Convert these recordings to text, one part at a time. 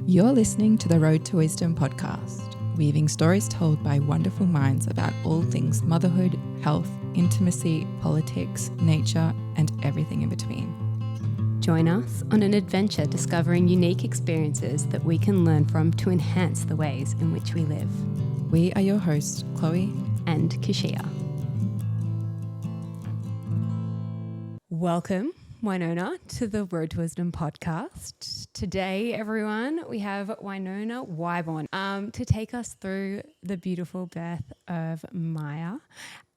You're listening to the Road to Wisdom podcast, weaving stories told by wonderful minds about all things motherhood, health, intimacy, politics, nature, and everything in between. Join us on an adventure discovering unique experiences that we can learn from to enhance the ways in which we live. We are your hosts, Chloe and Kashia. Welcome, Winona, to the Road to Wisdom podcast. Today, everyone, we have Winona Wyborn to take us through the beautiful birth of Maya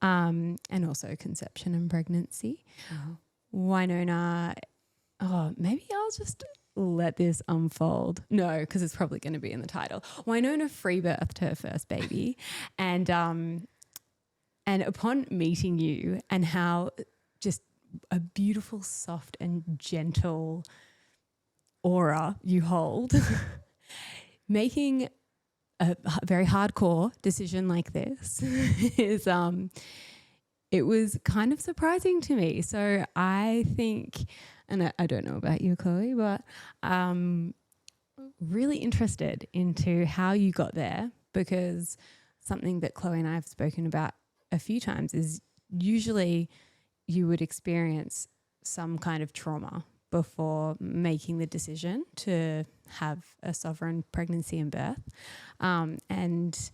and also conception and pregnancy. Winona, maybe I'll just let this unfold. No, because it's probably going to be in the title. Winona free-birthed her first baby and upon meeting you and how just a beautiful, soft and gentle aura you hold, making a very hardcore decision like this is it was kind of surprising to me. So I think, and I don't know about you, Chloe, but really interested into how you got there, because something that Chloe and I have spoken about a few times is usually you would experience some kind of trauma before making the decision to have a sovereign pregnancy and birth. And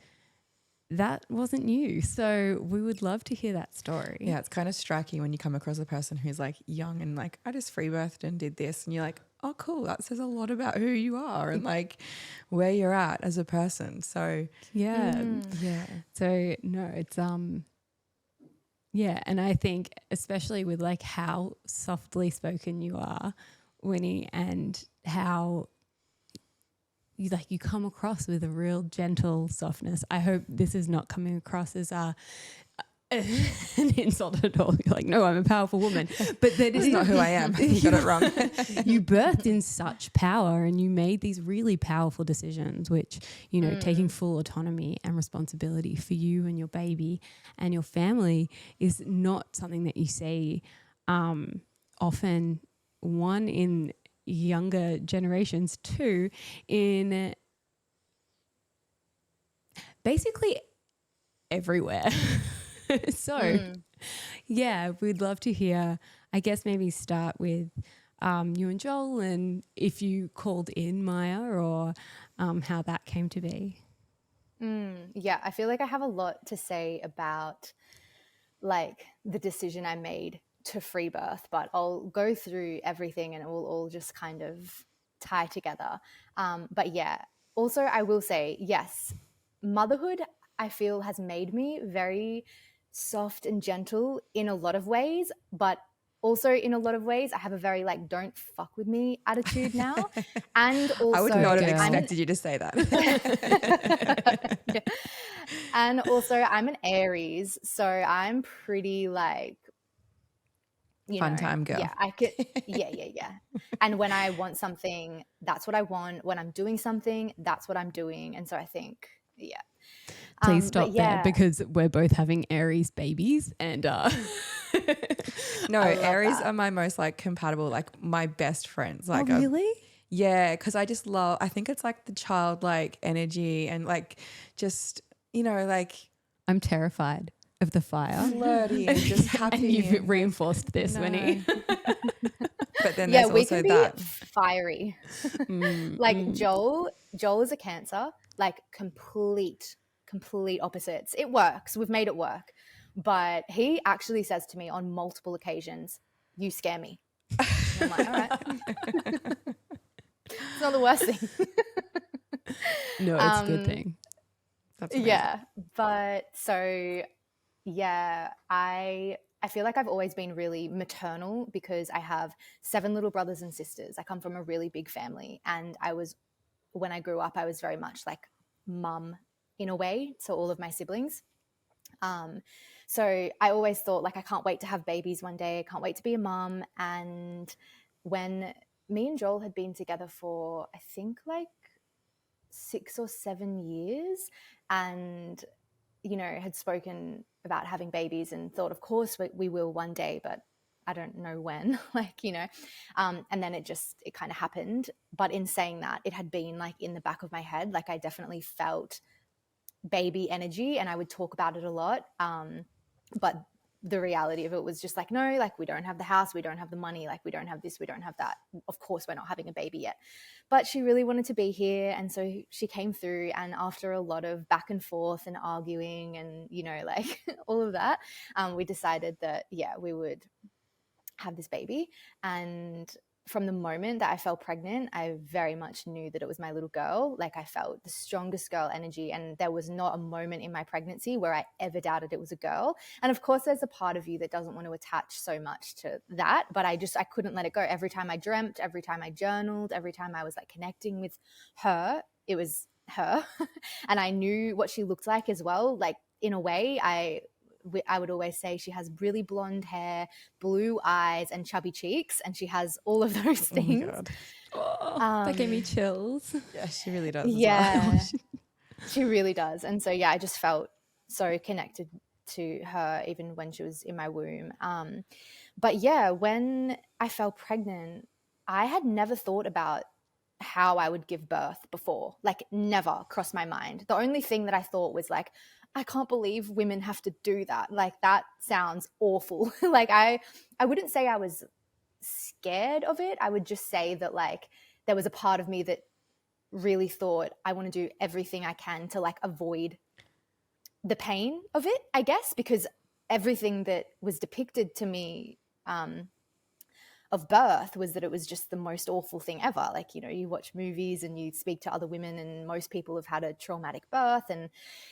that wasn't you. So we would love to hear that story. Yeah, it's kind of striking when you come across a person who's like young and like, I just free birthed and did this. And you're like, oh, cool. That says a lot about who you are and like where you're at as a person. So yeah. So no, it's yeah, and I think especially with like how softly spoken you are, Winnie, and how you come across with a real gentle softness. I hope this is not coming across as an insult at all. You're like, no, I'm a powerful woman. But that is not who I am. You got it wrong. You birthed in such power and you made these really powerful decisions, which, you know, taking full autonomy and responsibility for you and your baby and your family is not something that you see often, one, in younger generations, two, in basically everywhere. So, yeah, we'd love to hear, I guess maybe start with you and Joel, and if you called in Maya or how that came to be. Yeah, I feel like I have a lot to say about like the decision I made to free birth, but I'll go through everything and it will all just kind of tie together. But yeah, also I will say, yes, motherhood I feel has made me very soft and gentle in a lot of ways, but also in a lot of ways I have a very like don't fuck with me attitude now. And also I would not have expected you to say that. Yeah. And also I'm an Aries, so I'm pretty like fun time girl. Yeah, I could. Yeah. And when I want something, that's what I want. When I'm doing something, that's what I'm doing. And so I think, yeah. Please stop there, because we're both having Aries babies and no, Aries are my most like compatible, like my best friends. Like, oh, really? Yeah, because I just love, I think it's like the childlike energy and like just, you know, like I'm terrified of the fire. Flirty and just happy. And you've reinforced this, Winnie. But then there's also that. Fiery. Like Joel is a Cancer, like complete opposites. It works. We've made it work. But he actually says to me on multiple occasions, you scare me. And I'm like, all right. It's not the worst thing. No, it's a good thing. That's amazing. Yeah. But so, yeah, I feel like I've always been really maternal because I have 7 little brothers and sisters. I come from a really big family. And when I grew up, I was very much like mum in a way to all of my siblings. So I always thought like, I can't wait to have babies one day. I can't wait to be a mum. And when me and Joel had been together for, I think like 6 or 7 years and, you know, had spoken about having babies and thought, of course we will one day, but I don't know when, like, you know, and then it kind of happened. But in saying that, it had been like in the back of my head, like I definitely felt baby energy and I would talk about it a lot. But the reality of it was just like, no, like we don't have the house, we don't have the money, like we don't have this, we don't have that. Of course, we're not having a baby yet. But she really wanted to be here. And so she came through, and after a lot of back and forth and arguing and, you know, like all of that, we decided that, yeah, we would have this baby. And from the moment that I fell pregnant, I very much knew that it was my little girl. Like I felt the strongest girl energy, and there was not a moment in my pregnancy where I ever doubted it was a girl. And of course, there's a part of you that doesn't want to attach so much to that, but I couldn't let it go. Every time I dreamt, every time I journaled, every time I was like connecting with her, it was her. And I knew what she looked like as well. Like in a way, I would always say she has really blonde hair, blue eyes, and chubby cheeks, and she has all of those things. Oh my God. Oh, that gave me chills. Yeah, she really does. Yeah, as well. she really does. And so, yeah, I just felt so connected to her even when she was in my womb. But yeah, when I fell pregnant, I had never thought about how I would give birth before, like never crossed my mind. The only thing that I thought was like, I can't believe women have to do that. Like that sounds awful. Like I wouldn't say I was scared of it. I would just say that like there was a part of me that really thought I want to do everything I can to like avoid the pain of it, I guess, because everything that was depicted to me of birth was that it was just the most awful thing ever. Like, you know, you watch movies and you speak to other women and most people have had a traumatic birth. And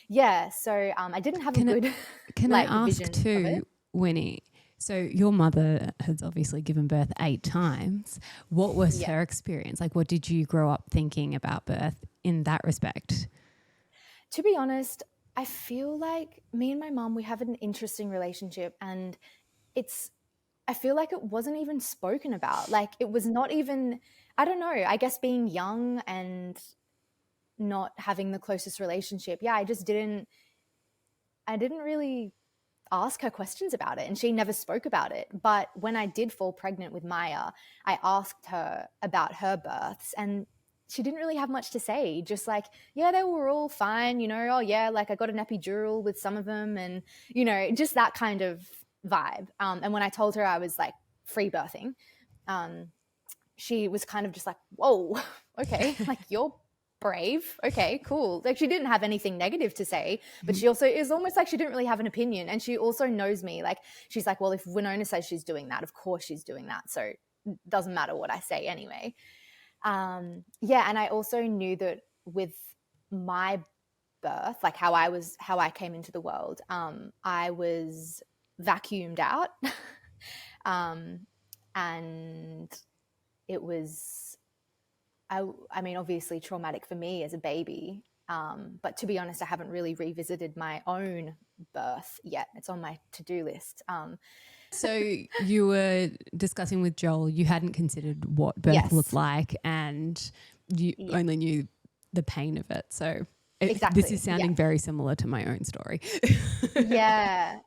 yeah, so I didn't have a good Can like, I ask vision of too, it. Winnie? So your mother has obviously given birth 8 times. What was her experience? Like, what did you grow up thinking about birth in that respect? To be honest, I feel like me and my mum, we have an interesting relationship, and I feel like it wasn't even spoken about. Like it was not even, I don't know, I guess being young and not having the closest relationship. Yeah, I didn't really ask her questions about it, and she never spoke about it. But when I did fall pregnant with Maya, I asked her about her births, and she didn't really have much to say. Just like, yeah, they were all fine, you know, oh yeah, like I got an epidural with some of them, and, you know, just that kind of vibe. And when I told her I was like free birthing, she was kind of just like, whoa, okay, like you're brave. Okay, cool. Like she didn't have anything negative to say, but she also, it was almost like she didn't really have an opinion. And she also knows me. Like she's like, well, if Winona says she's doing that, of course she's doing that. So it doesn't matter what I say anyway. Yeah. And I also knew that with my birth, like how I came into the world, I was vacuumed out. And it was, I mean, obviously traumatic for me as a baby. But to be honest, I haven't really revisited my own birth yet. It's on my to-do list. So you were discussing with Joel, you hadn't considered what birth looked like, and you only knew the pain of it. So exactly. This is sounding very similar to my own story. Yeah.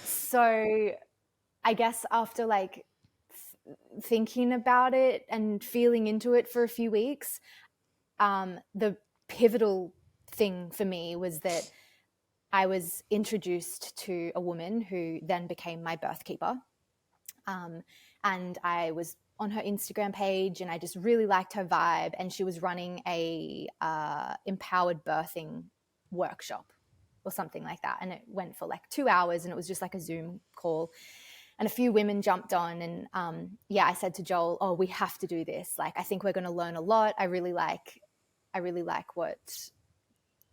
So I guess after like thinking about it and feeling into it for a few weeks, the pivotal thing for me was that I was introduced to a woman who then became my birth keeper. And I was on her Instagram page and I just really liked her vibe. And she was running a empowered birthing workshop or something like that. And it went for like 2 hours and it was just like a Zoom call. And a few women jumped on and I said to Joel, oh, we have to do this. Like, I think we're going to learn a lot. I really like what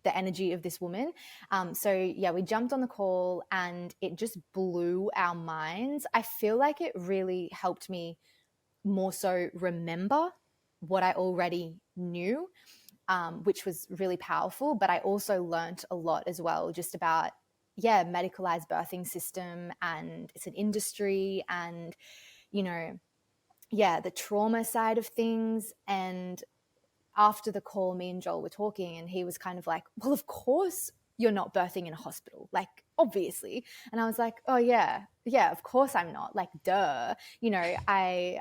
the energy of this woman. We jumped on the call and it just blew our minds. I feel like it really helped me more so remember what I already knew, which was really powerful. But I also learned a lot as well, just about, medicalized birthing system, and it's an industry, and, the trauma side of things. And after the call, me and Joel were talking and he was kind of like, well, of course you're not birthing in a hospital, like obviously. And I was like, oh yeah, of course I'm not, like duh. You know, I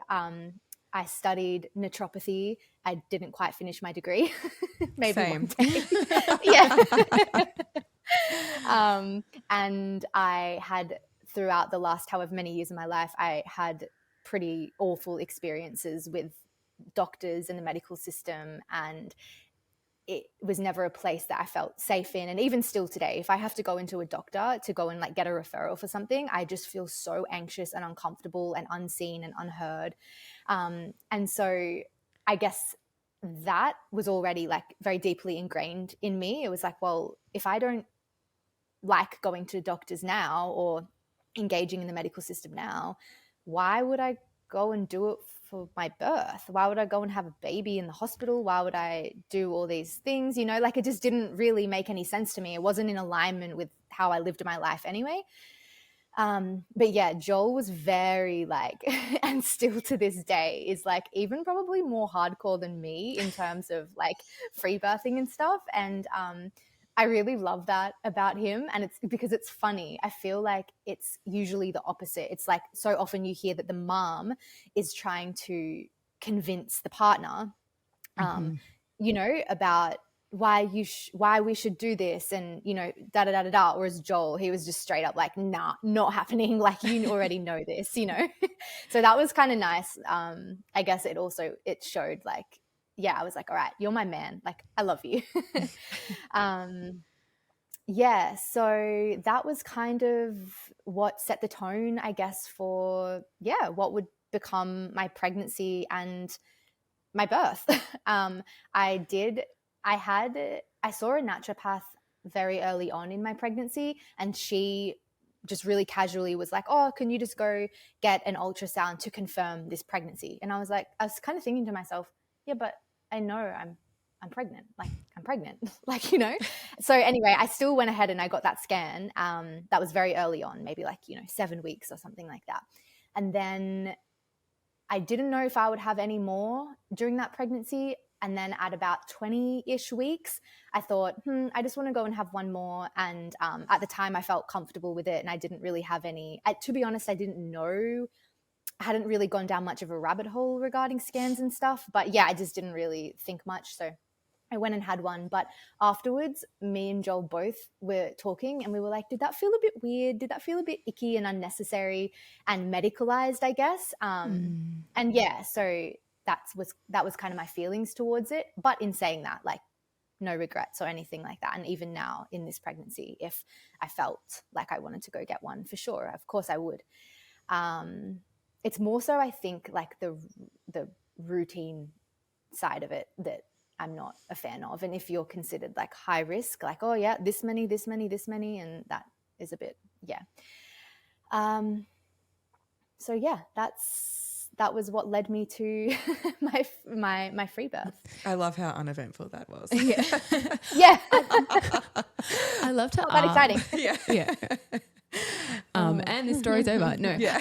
studied naturopathy. I didn't quite finish my degree. Maybe Same. one day. Yeah. And I had, throughout the last however many years of my life, I had pretty awful experiences with doctors and the medical system, and it was never a place that I felt safe in. And even still today, if I have to go into a doctor to go and like get a referral for something, I just feel so anxious and uncomfortable and unseen and unheard. And so I guess that was already like very deeply ingrained in me. It was like, well, if I don't like going to doctors now or engaging in the medical system now, why would I go and do it for my birth? Why would I go and have a baby in the hospital? Why would I do all these things? You know, like it just didn't really make any sense to me. It wasn't in alignment with how I lived my life anyway. But yeah, Joel was very like, and still to this day is like even probably more hardcore than me in terms of like free birthing and stuff. And I really love that about him. And it's because it's funny. I feel like it's usually the opposite. It's like so often you hear that the mom is trying to convince the partner, you know, about why we should do this, and you know, da da da da da. Whereas Joel, he was just straight up like, nah, not happening. Like, you already know this, you know. So that was kind of nice. I guess it showed like, yeah, I was like, all right, you're my man. Like, I love you. Yeah, so that was kind of what set the tone, I guess, for what would become my pregnancy and my birth. I saw a naturopath very early on in my pregnancy, and she just really casually was like, oh, can you just go get an ultrasound to confirm this pregnancy? And I was kind of thinking to myself, yeah, but I know I'm pregnant. Like, I'm pregnant. Like, you know? So anyway, I still went ahead and I got that scan. That was very early on, maybe like, 7 weeks or something like that. And then I didn't know if I would have any more during that pregnancy. And then at about 20-ish weeks, I thought, I just want to go and have one more. And at the time, I felt comfortable with it. And I didn't really have to be honest, I didn't know. I hadn't really gone down much of a rabbit hole regarding scans and stuff. But yeah, I just didn't really think much. So I went and had one. But afterwards, me and Joel both were talking and we were like, did that feel a bit weird? Did that feel a bit icky and unnecessary and medicalized, I guess? And yeah, so that was kind of my feelings towards it. But in saying that, like, no regrets or anything like that. And even now in this pregnancy, if I felt like I wanted to go get one, for sure, of course I would. It's more so, I think, like the routine side of it that I'm not a fan of. And if you're considered like high risk, like, oh yeah, this many, and that is a bit, yeah. So yeah, that was what led me to my free birth. I love how uneventful that was. Yeah. Yeah. I love to Not that exciting. Yeah. And the story's over. No. Yeah.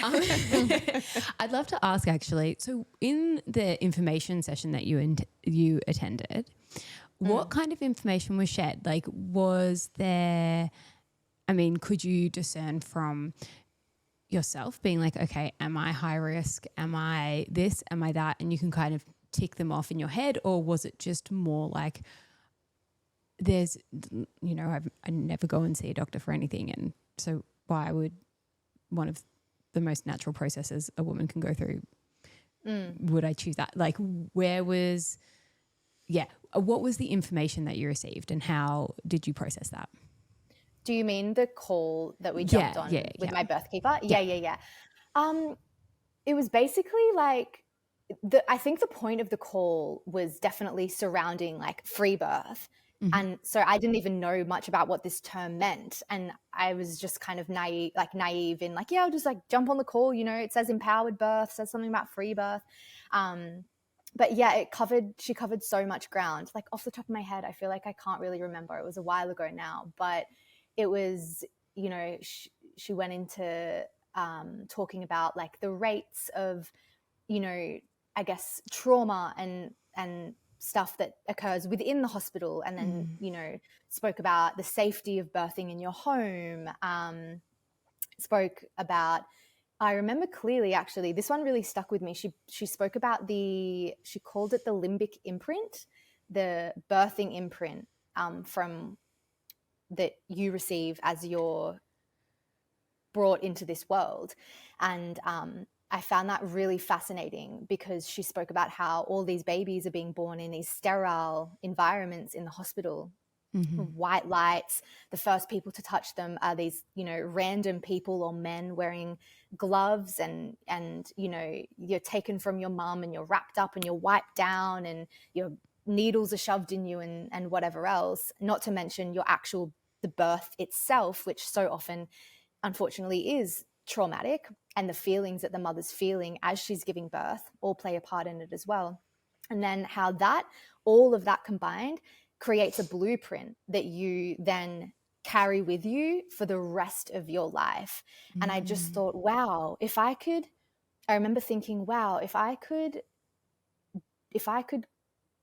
I'd love to ask, actually, so in the information session that you attended, what kind of information was shared? Like, could you discern from yourself being like, okay, am I high risk? Am I this? Am I that? And you can kind of tick them off in your head? Or was it just more like there's, I never go and see a doctor for anything. And so why would one of the most natural processes a woman can go through, would I choose that? Like, what was the information that you received and how did you process that? Do you mean the call that we jumped on with my birth keeper? Yeah. It was basically like, I think the point of the call was definitely surrounding like free birth. Mm-hmm. And so I didn't even know much about what this term meant. And I was just kind of naive in like, yeah, I'll just like jump on the call. It says empowered birth, says something about free birth. But yeah, she covered so much ground. Like, off the top of my head, I feel like I can't really remember. It was a while ago now, but it was, she went into talking about like the rates of, I guess, trauma and stuff that occurs within the hospital, and then, you know, spoke about the safety of birthing in your home, spoke about, I remember clearly, actually, this one really stuck with me. She spoke about she called it the limbic imprint, the birthing imprint from that you receive as you're brought into this world. And I found that really fascinating, because she spoke about how all these babies are being born in these sterile environments in the hospital. White lights. The first people to touch them are these, you know, random people or men wearing gloves, and you know, you're taken from your mum and you're wrapped up and you're wiped down and your needles are shoved in you and whatever else. Not to mention the birth itself, which so often, unfortunately, is traumatic, and the feelings that the mother's feeling as she's giving birth all play a part in it as well. And then how all of that combined creates a blueprint that you then carry with you for the rest of your life. And I just thought, wow, I remember thinking, wow, if I could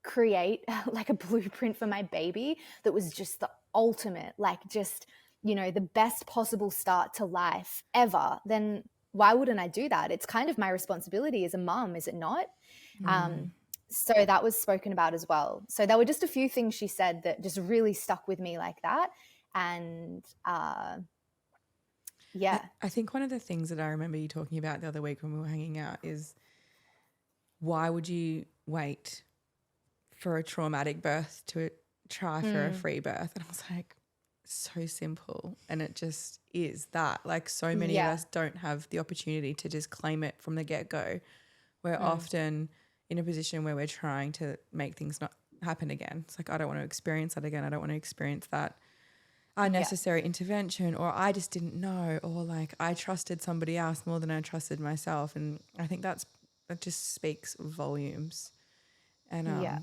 create like a blueprint for my baby that was just the ultimate, like, just, you know, the best possible start to life ever, then why wouldn't I do that? It's kind of my responsibility as a mom, is it not? So that was spoken about as well. So there were just a few things she said that just really stuck with me like that. And yeah. I think one of the things that I remember you talking about the other week when we were hanging out is, why would you wait for a traumatic birth to try for a free birth? And I was like, so simple. And it just is that. Like, so many of us don't have the opportunity to just claim it from the get-go. We're often in a position where we're trying to make things not happen again. It's like, I don't want to experience that again. I don't want to experience that unnecessary intervention, or I just didn't know, or like I trusted somebody else more than I trusted myself. And I think that just speaks volumes. And I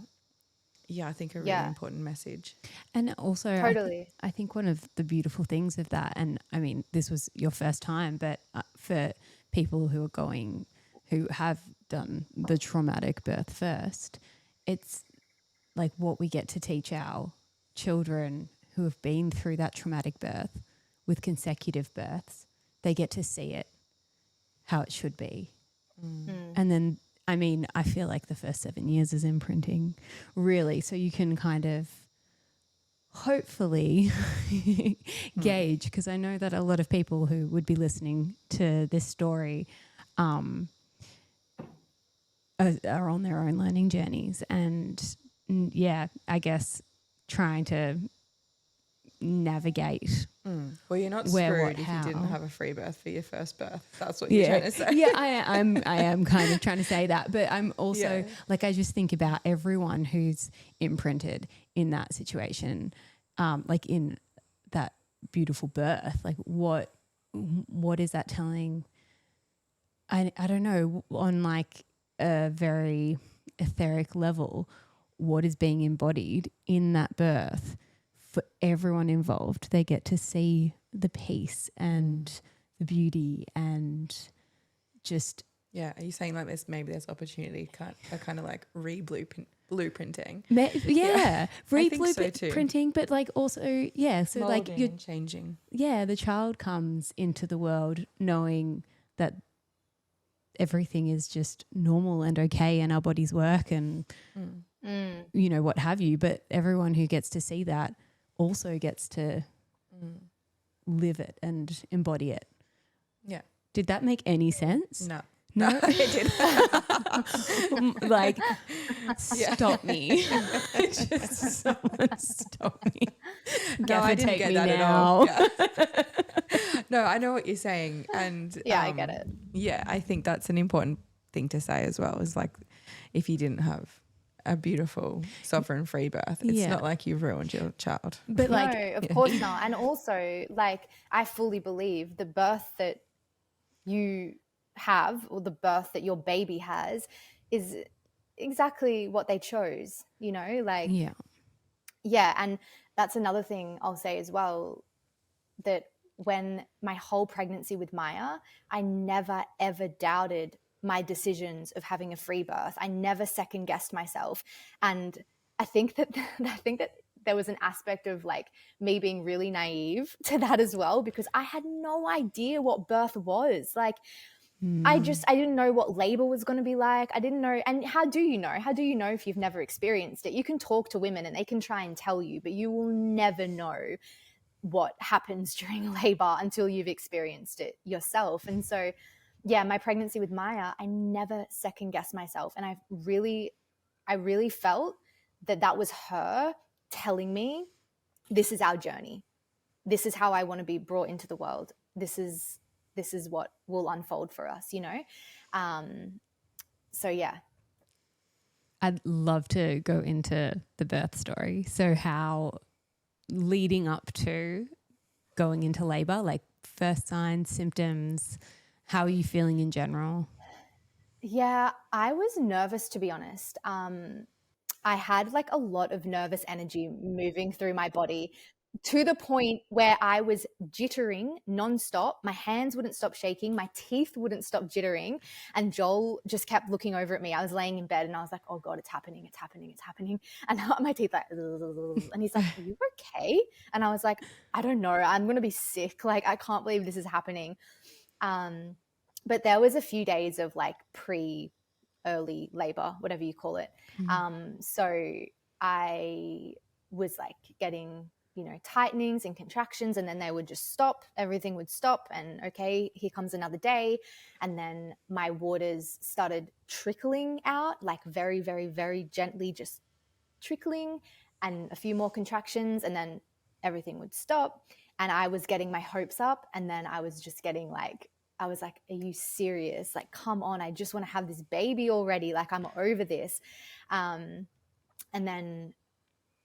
think a really important message. And also, Totally. I think one of the beautiful things of that, and I mean, this was your first time, but for people who have done the traumatic birth first, it's like what we get to teach our children who have been through that traumatic birth with consecutive births. They get to see it how it should be. And then, I mean, I feel like the first 7 years is imprinting, really. So you can kind of hopefully gauge, because I know that a lot of people who would be listening to this story are on their own learning journeys. And I guess trying to navigate. Well, you're not where, screwed what, if you how. didn't have a free birth for your first birth. That's what you're trying to say. Yeah, I am kind of trying to say that. But I'm also, like, I just think about everyone who's imprinted in that situation, like in that beautiful birth. Like, what is that telling? I don't know, on like a very etheric level, what is being embodied in that birth for everyone involved. They get to see the peace and the beauty and just... Yeah, are you saying like maybe there's opportunity, kind of like blueprinting? Re-blueprinting, so but like also, so molding, like you're changing. Yeah, the child comes into the world knowing that everything is just normal and okay and our bodies work and you know, what have you. But everyone who gets to see that also gets to live it and embody it. Yeah. Did that make any sense? No. No, it did. Like, stop me. Just someone stop me. No, I didn't get that now. at all. Yeah. No, I know what you're saying. And I get it. Yeah, I think that's an important thing to say as well, is like, if you didn't have a beautiful sovereign free birth, it's not like you've ruined your child. But like, no, of course not. And also, like, I fully believe the birth that you have, or the birth that your baby has, is exactly what they chose, you know, like, and that's another thing I'll say as well, that when my whole pregnancy with Maya, I never ever doubted my decisions of having a free birth. I never second guessed myself. And I think that there was an aspect of like me being really naive to that as well, because I had no idea what birth was. Like, I didn't know what labor was going to be like. I didn't know. And how do you know? How do you know if you've never experienced it? You can talk to women and they can try and tell you, but you will never know what happens during labor until you've experienced it yourself. And so, yeah, my pregnancy with Maya, I never second guessed myself. And I really felt that was her telling me, this is our journey. This is how I want to be brought into the world. This is what will unfold for us, you know? So yeah. I'd love to go into the birth story. So how leading up to going into labor, like first signs, symptoms, how are you feeling in general? Yeah, I was nervous, to be honest. I had like a lot of nervous energy moving through my body, to the point where I was jittering nonstop. My hands wouldn't stop shaking. My teeth wouldn't stop jittering. And Joel just kept looking over at me. I was laying in bed and I was like, oh God, it's happening. It's happening. It's happening. And my teeth like, and he's like, are you okay? And I was like, I don't know. I'm going to be sick. Like, I can't believe this is happening. But there was a few days of like early labor, whatever you call it. So I was like getting, tightenings and contractions, and then they would just stop. Everything would stop, and okay, here comes another day. And then my waters started trickling out, like very, very, very gently, just trickling, and a few more contractions, and then everything would stop. And I was getting my hopes up, and then I was just getting like, I was like, are you serious? Like, come on, I just want to have this baby already. Like, I'm over this. And then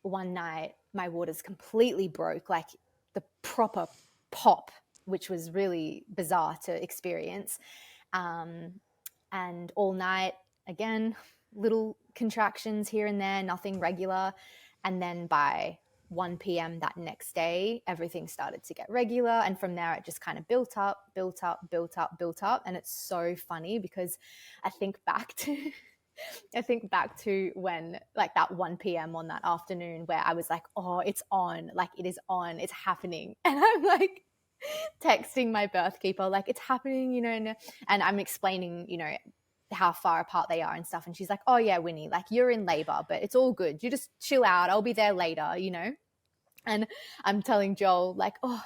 one night my waters completely broke, like the proper pop, which was really bizarre to experience. And all night, again, little contractions here and there, nothing regular. And then by 1 p.m. that next day, everything started to get regular. And from there, it just kind of built up. And it's so funny because I think back to when like that 1 p.m. on that afternoon where I was like, oh, it's on, like it is on, it's happening. And I'm like texting my birth keeper, like it's happening, and I'm explaining, how far apart they are and stuff. And she's like, oh yeah, Winnie, like you're in labor, but it's all good. You just chill out. I'll be there later, And I'm telling Joel like, oh,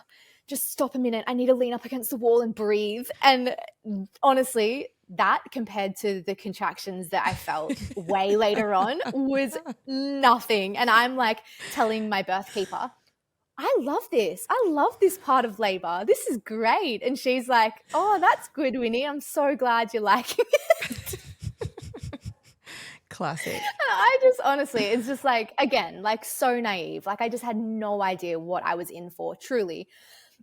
just stop a minute. I need to lean up against the wall and breathe. And honestly, that compared to the contractions that I felt way later on was nothing. And I'm like telling my birth keeper, I love this. I love this part of labor. This is great. And she's like, oh, that's good, Winnie. I'm so glad you're liking it. Classic. And I just honestly, it's just like, again, like so naive. Like I just had no idea what I was in for, truly.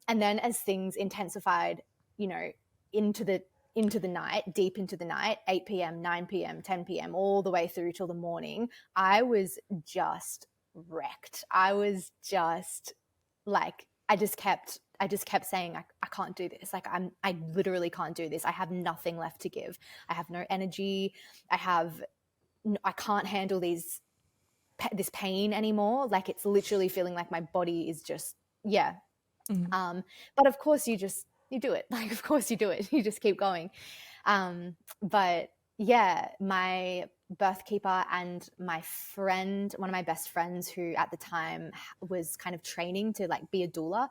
And then as things intensified, into the night, deep into the night, 8 p.m., 9 p.m., 10 p.m., all the way through till the morning, I was just wrecked. I was just like, I just kept saying, I can't do this. Like I literally can't do this. I have nothing left to give. I have no energy. I can't handle this pain anymore. Like it's literally feeling like my body is just, yeah. But of course you do it. Like, of course you do it. You just keep going. But yeah, my birth keeper and my friend, one of my best friends who at the time was kind of training to like be a doula,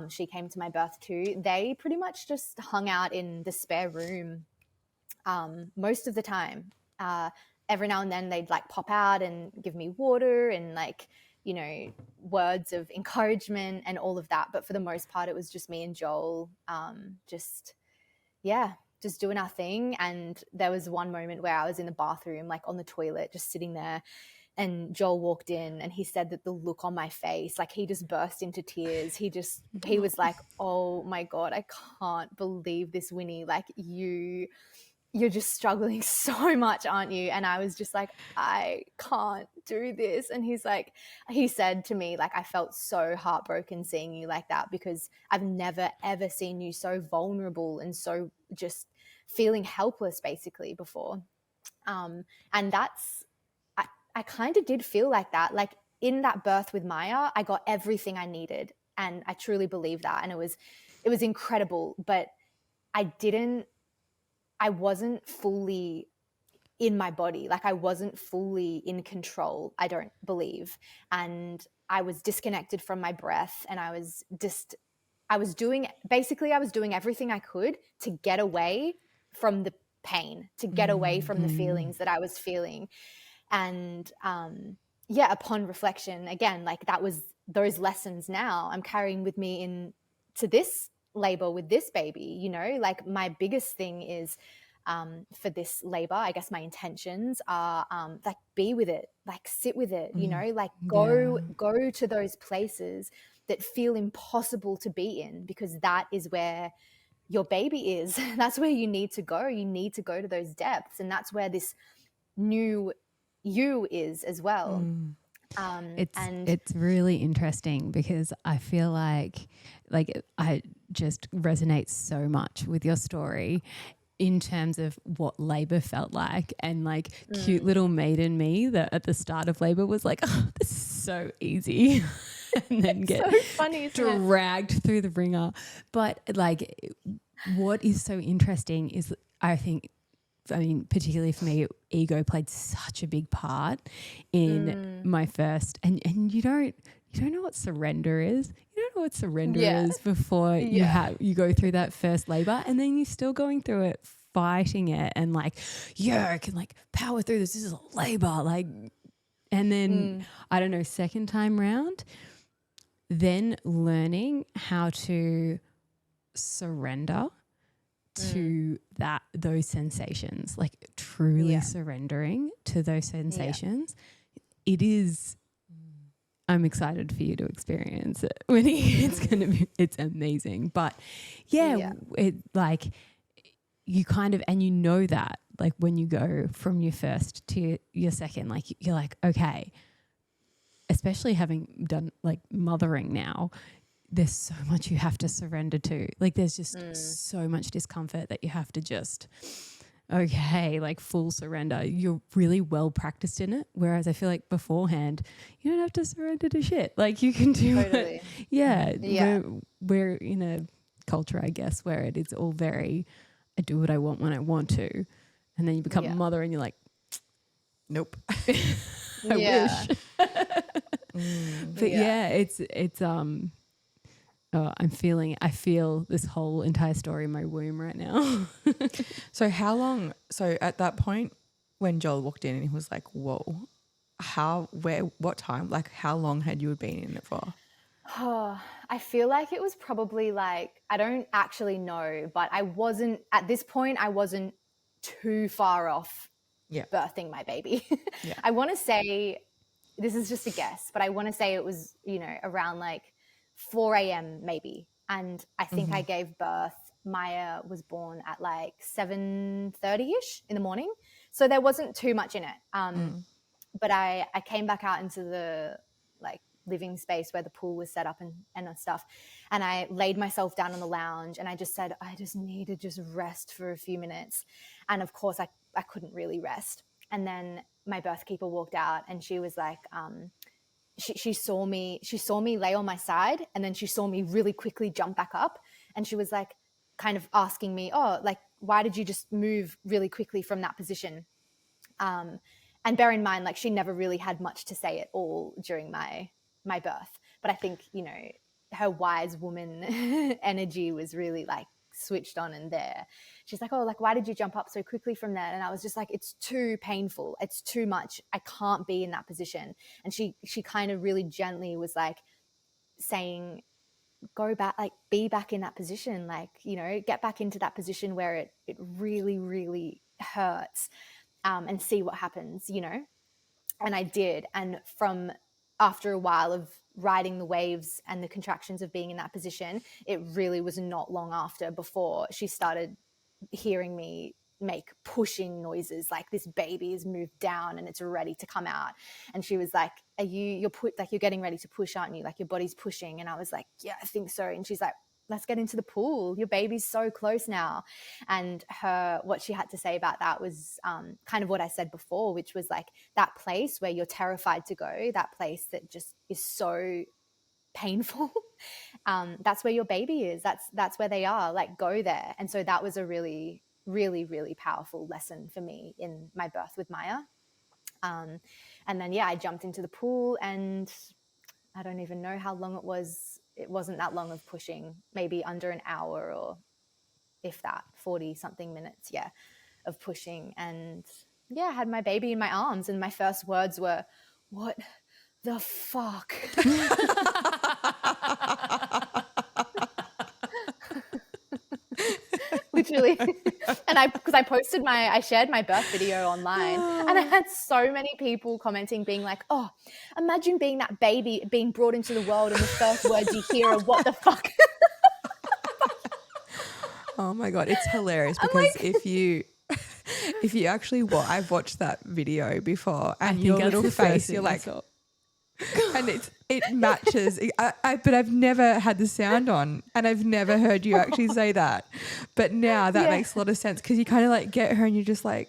she came to my birth too. They pretty much just hung out in the spare room most of the time. Every now and then they'd like pop out and give me water and like, words of encouragement and all of that. But for the most part, it was just me and Joel, just doing our thing. And there was one moment where I was in the bathroom, like on the toilet, just sitting there. And Joel walked in and he said that the look on my face, like he just burst into tears. He was like, oh my God, I can't believe this, Winnie. Like you're just struggling so much, aren't you? And I was just like, I can't do this. And he said to me, like, I felt so heartbroken seeing you like that because I've never, ever seen you so vulnerable and so just feeling helpless basically before. And that's, I kind of did feel like that. Like in that birth with Maya, I got everything I needed. And I truly believe that. And it was incredible, but I wasn't fully in my body. Like I wasn't fully in control, I don't believe. And I was disconnected from my breath, and I was doing everything I could to get away from the pain, to get away from the feelings that I was feeling. And upon reflection, again, like that was those lessons now I'm carrying with me into this labor with this baby. You know, like my biggest thing is for this labor, I guess my intentions are like be with it, like sit with it, you know, like go to those places that feel impossible to be in, because that is where your baby is. That's where you need to go. You need to go to those depths, and that's where this new you is as well. It's really interesting because I feel like I just resonate so much with your story in terms of what labor felt like, and like cute little maiden me that at the start of labor was like, oh, this is so easy. And then get so funny, dragged through the ringer. But like what is so interesting is particularly for me, ego played such a big part in my first, and you don't know what surrender is. You don't know what surrender is before you go through that first labor, and then you're still going through it, fighting it, and like, I can like power through this. This is a labor, like, and then I don't know, second time round, then learning how to surrender to those sensations, like truly surrendering to those sensations. It is, I'm excited for you to experience it when it's amazing. But it like you kind of, and you know that like when you go from your first to your second, like you're like, okay, especially having done like mothering now, there's so much you have to surrender to. Like there's just so much discomfort that you have to just, okay, like full surrender. You're really well practiced in it. Whereas I feel like beforehand, you don't have to surrender to shit. Like you can do it. Yeah. We're in a culture, I guess, where it is all very, I do what I want when I want to. And then you become a mother and you're like, nope. I wish. But it's I feel this whole entire story in my womb right now. So at that point when Joel walked in and he was like, whoa, what time, like how long had you been in it for? Oh, I feel like it was probably like, I don't actually know, but at this point, I wasn't too far off birthing my baby. I want to say, this is just a guess, but I want to say it was, around like 4 a.m. maybe. And I think I gave birth, Maya was born at like 7:30ish in the morning. So there wasn't too much in it. But I came back out into the like living space where the pool was set up and stuff. And I laid myself down on the lounge and I just said, I just need to just rest for a few minutes. And of course I couldn't really rest. And then my birth keeper walked out and she was like, she saw me lay on my side, and then she saw me really quickly jump back up. And she was like kind of asking me, oh, like, why did you just move really quickly from that position? And bear in mind, like she never really had much to say at all during my birth. But I think, her wise woman energy was really like switched on and there. She's like, oh, like, why did you jump up so quickly from that? And I was just like, it's too painful. It's too much. I can't be in that position. And she kind of really gently was like saying, go back, like be back in that position. Like, get back into that position where it really, really hurts, and see what happens, And I did. And from after a while of riding the waves and the contractions of being in that position, it really was not long after before she started hearing me make pushing noises, like this baby is moved down and it's ready to come out. And she was like, you're getting ready to push, aren't you? Like your body's pushing. And I was like, yeah, I think so. And she's like, let's get into the pool. Your baby's so close now. And what she had to say about that was kind of what I said before, which was like that place where you're terrified to go, that place that just is so painful. That's where your baby is. That's where they are. Like, go there. And so that was a really, really, really powerful lesson for me in my birth with Maya. And then, I jumped into the pool, and I don't even know how long it was. It wasn't that long of pushing, maybe under an hour, or if that, 40 something minutes, of pushing. And I had my baby in my arms, and my first words were, "What the fuck?" Literally. And I shared my birth video online, and I had so many people commenting, being like, "Oh, imagine being that baby being brought into the world, and the first words you hear are, 'What the fuck?'" Oh my God. It's hilarious because if you actually I've watched that video before, and your little face, you're like, and it matches. But I've never had the sound on, and I've never heard you actually say that. But now that makes a lot of sense, because you kind of like get her, and you're just like,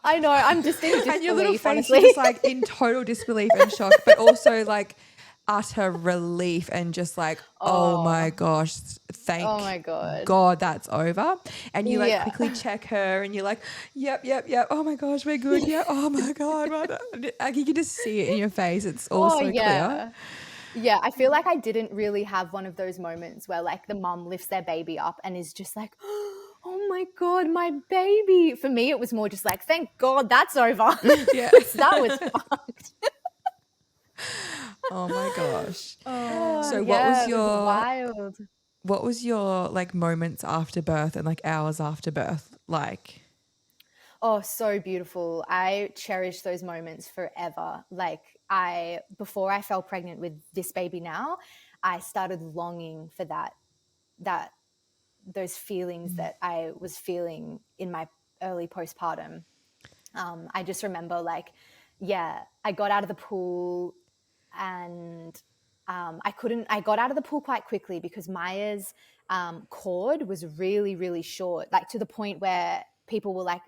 I know, I'm just in disbelief, and your little face, honestly. you're just like in total disbelief and shock, but also like utter relief and just like, oh my gosh, thank God that's over. And you like quickly check her, and you're like, yep. Oh my gosh, we're good. Yeah. Oh my God. Like, you can just see it in your face. It's all so clear. Yeah, I feel like I didn't really have one of those moments where like the mum lifts their baby up and is just like, "Oh my God, my baby." For me, it was more just like, thank God that's over. Yeah. That was fucked. Oh my gosh. So what was your like moments after birth and like hours after birth like? Oh, so beautiful. I cherish those moments forever. Like, before I fell pregnant with this baby now, I started longing for those feelings that I was feeling in my early postpartum. I just remember like, I got out of the pool, and I got out of the pool quite quickly because Maya's cord was really, really short, like to the point where people were like,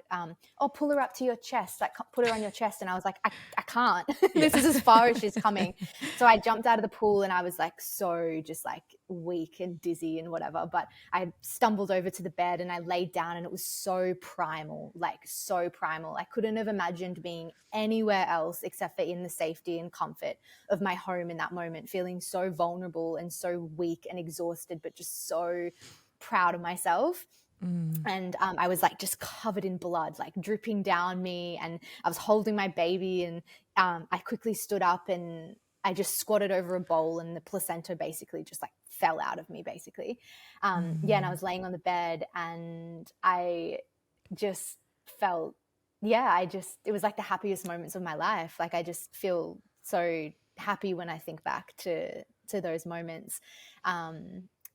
"Oh, pull her up to your chest, like put her on your chest." And I was like, I can't. This is as far as she's coming. So I jumped out of the pool, and I was like so just like weak and dizzy and whatever. But I stumbled over to the bed, and I laid down, and it was so primal, like so primal. I couldn't have imagined being anywhere else except for in the safety and comfort of my home in that moment, feeling so vulnerable and so weak and exhausted, but just so proud of myself. And I was like just covered in blood, like dripping down me, and I was holding my baby, and I quickly stood up, and I just squatted over a bowl, and the placenta basically just like fell out of me basically. And I was laying on the bed, and I just felt, it was like the happiest moments of my life. Like, I just feel so happy when I think back to those moments.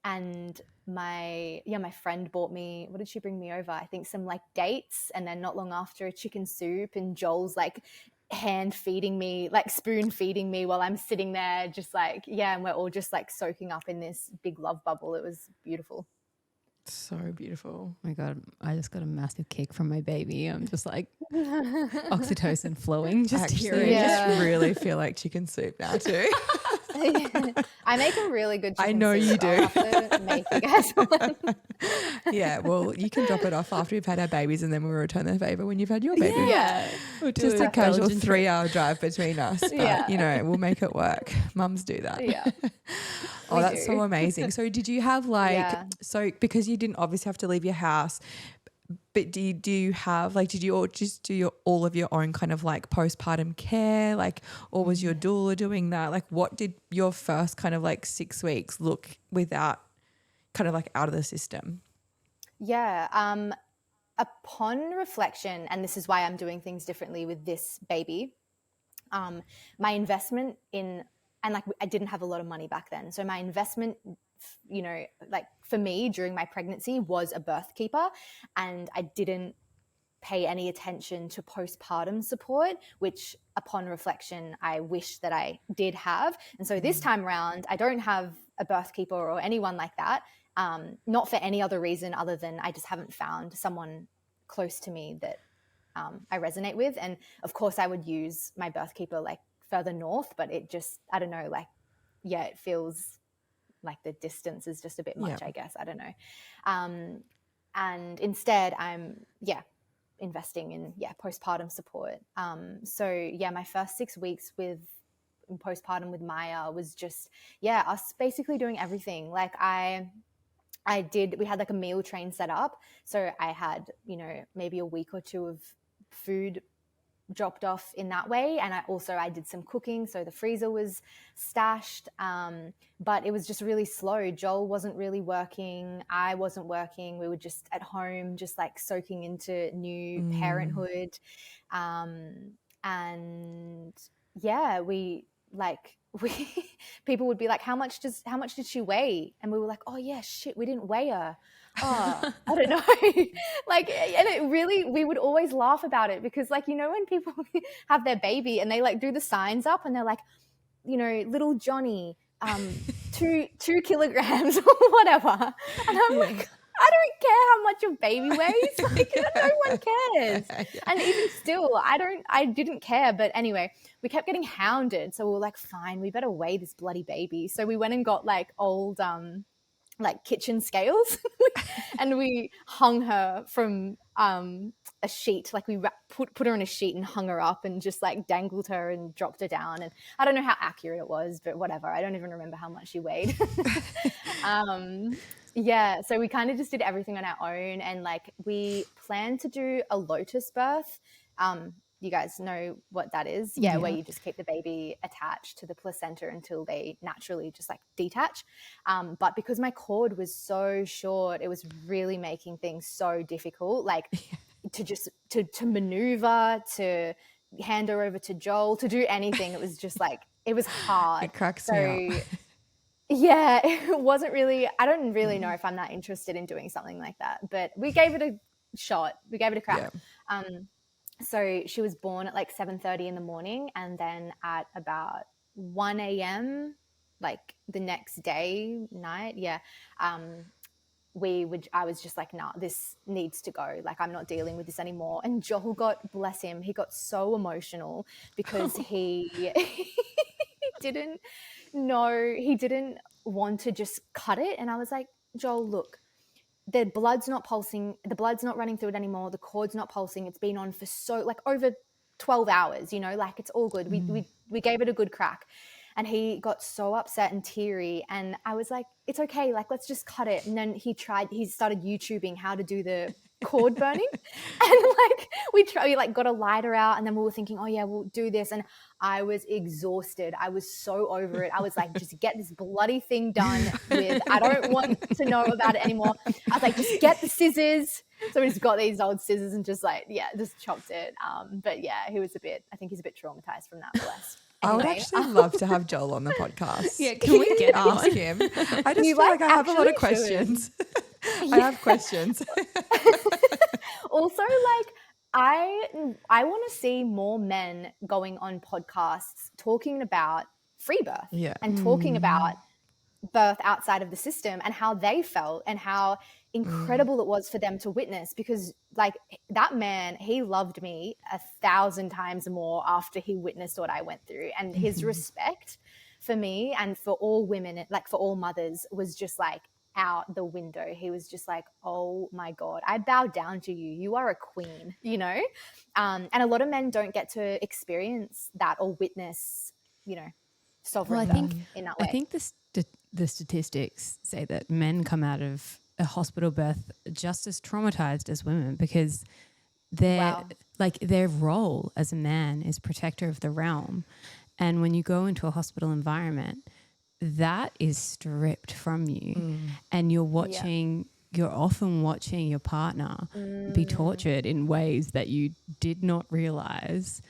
And my friend bought me, what did she bring me over? I think some like dates, and then not long after a chicken soup, and Joel's like hand feeding me, like spoon feeding me while I'm sitting there just like, and we're all just like soaking up in this big love bubble. It was beautiful. So beautiful. Oh my God, I just got a massive kick from my baby. I'm just like oxytocin flowing. Just Actually, I just really feel like chicken soup now too. I make a really good chicken I know soup. you do. I'll have to make you guys one. Yeah, well, you can drop it off after we've had our babies, and then we'll return the favour when you've had your baby. Yeah. We'll do Just a casual Belgian 3-hour drive between us. But, you know, we'll make it work. Mums do that. Yeah. Oh, that's so amazing. So did you have like, so because you didn't obviously have to leave your house, but do you have like, did you all just do all of your own kind of like postpartum care, like, or was your doula doing that? Like, what did your first kind of like 6 weeks look without kind of like out of the system? Yeah. Upon reflection, and this is why I'm doing things differently with this baby, my investment in, and like I didn't have a lot of money back then. So my investment, you know, like for me during my pregnancy was a birth keeper, and I didn't pay any attention to postpartum support, which upon reflection, I wish that I did have. And so this time around, I don't have a birth keeper or anyone like that, not for any other reason other than I just haven't found someone close to me that I resonate with. And of course I would use my birth keeper like further north, but it just, I don't know, like, yeah, it feels like the distance is just a bit much, I guess. I don't know. And instead I'm, investing in, postpartum support. So my first 6 weeks with postpartum with Maya was just, us basically doing everything. Like we had like a meal train set up. So I had, maybe a week or two of food dropped off in that way. And I did some cooking. So the freezer was stashed. But it was just really slow. Joel wasn't really working. I wasn't working. We were just at home, just like soaking into new parenthood. People would be like, how much did she weigh? And we were like, oh yeah, shit, we didn't weigh her. Oh, I don't know. Like, and it really, we would always laugh about it because like, when people have their baby and they like do the signs up and they're like, little Johnny, 2 kilograms or whatever. And I'm like, I don't care how much your baby weighs. Like, no one cares. And even still, I didn't care. But anyway, we kept getting hounded. So we were like, fine, we better weigh this bloody baby. So we went and got like old, like kitchen scales and we hung her from a sheet. Like we put her in a sheet and hung her up and just like dangled her and dropped her down. And I don't know how accurate it was, but whatever. I don't even remember how much she weighed. So we kind of just did everything on our own. And like we planned to do a lotus birth. You guys know what that is? Yeah, where you just keep the baby attached to the placenta until they naturally just like detach. But because my cord was so short, it was really making things so difficult. Like to maneuver, to hand her over to Joel, to do anything. It was just like, it was hard. It cracks me up. Yeah, it wasn't really, I don't really know if I'm that interested in doing something like that, but we gave it a shot. We gave it a crack. Yeah. So she was born at like 7:30 in the morning, and then at about 1 a.m., like the next night, I was just like, nah, this needs to go. Like, I'm not dealing with this anymore. And Joel bless him, he got so emotional because he didn't want to just cut it. And I was like, Joel, look, the blood's not pulsing, the blood's not running through it anymore, the cord's not pulsing, it's been on for like over 12 hours, like it's all good. We gave it a good crack. And he got so upset and teary, and I was like, it's okay, like let's just cut it. And then he started YouTubing how to do the cord burning. And like we like got a lighter out, and then we were thinking, oh yeah, we'll do this. And I was exhausted. I was so over it. I was like, just get this bloody thing done with. I don't want to know about it anymore. I was like, just get the scissors. So we just got these old scissors and just like, just chopped it. But yeah, I think he's a bit traumatized from that, bless. Anyway, I would actually love to have Joel on the podcast. Yeah, can we get ask him? I just feel like I have a lot of questions. I have questions. Also, like I want to see more men going on podcasts talking about free birth and talking about birth outside of the system and how they felt and how incredible it was for them to witness, because like that man, he loved me 1,000 times more after he witnessed what I went through, and his respect for me and for all women, like for all mothers, was just like out the window. He was just like, oh my God, I bow down to you. You are a queen, and a lot of men don't get to experience that or witness, sovereign birth in that way. I think the statistics say that men come out of a hospital birth just as traumatized as women, because their role as a man is protector of the realm. And when you go into a hospital environment, that is stripped from you, and you're often watching your partner be tortured in ways that you did not realize,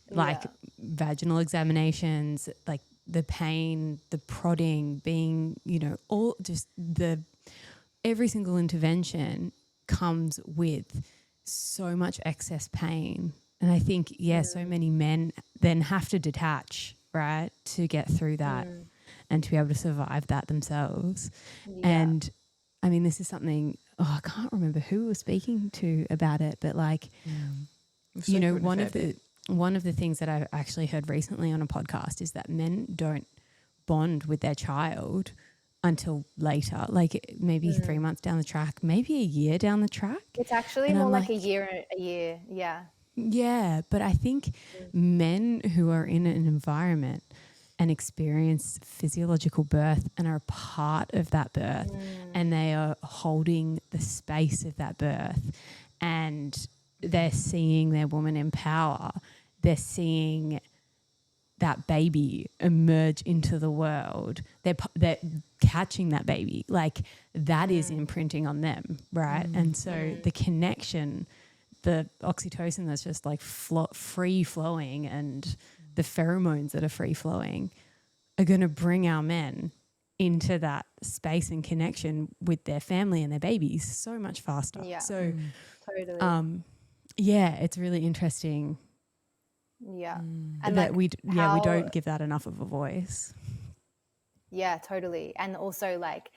like vaginal examinations, like the pain, the prodding, being, all just every single intervention comes with so much excess pain. And I think, so many men then have to detach, right, to get through that and to be able to survive that themselves. Yeah. And I mean, this is something, I can't remember who we were speaking to about it, but like, you know, one of the things that I've actually heard recently on a podcast is that men don't bond with their child until later, like maybe 3 months down the track, maybe a year down the track. It's actually And more I'm like a year. Yeah. Yeah, but I think men who are in an environment and experience physiological birth and are a part of that birth and they are holding the space of that birth and they're seeing their woman in power, they're seeing that baby emerge into the world, they're catching that baby, like that is imprinting on them, right? And so the connection, the oxytocin that's just like free flowing and the pheromones that are free flowing are going to bring our men into that space and connection with their family and their babies so much faster. Yeah. So, Totally. it's really interesting. Yeah. And that we don't give that enough of a voice. Yeah, totally. And also like,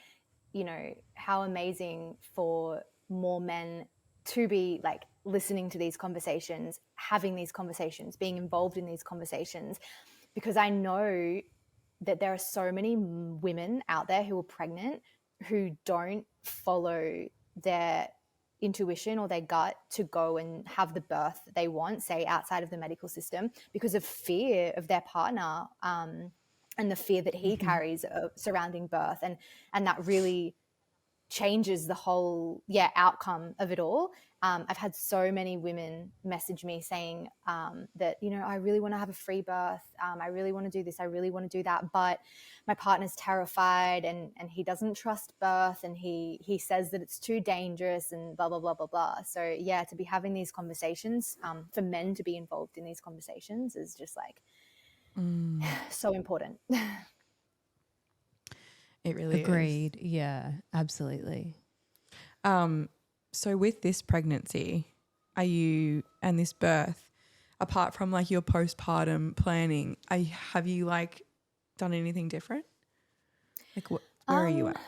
you know, how amazing for more men to be like listening to these conversations, having these conversations, being involved in these conversations, because I know that there are so many women out there who are pregnant who don't follow their intuition or their gut to go and have the birth that they want, say outside of the medical system, because of fear of their partner and the fear that he carries surrounding birth, and that really changes the whole outcome of it all. I've had so many women message me saying that, you know, I really want to have a free birth. I really want to do this. I really want to do that. But my partner's terrified and he doesn't trust birth and he says that it's too dangerous and blah, blah, blah, blah, blah. So yeah, to be having these conversations, for men to be involved in these conversations is just like so important. It really Agreed. Yeah, absolutely. So with this pregnancy, and this birth, apart from like your postpartum planning, have you like done anything different? Like where are you at?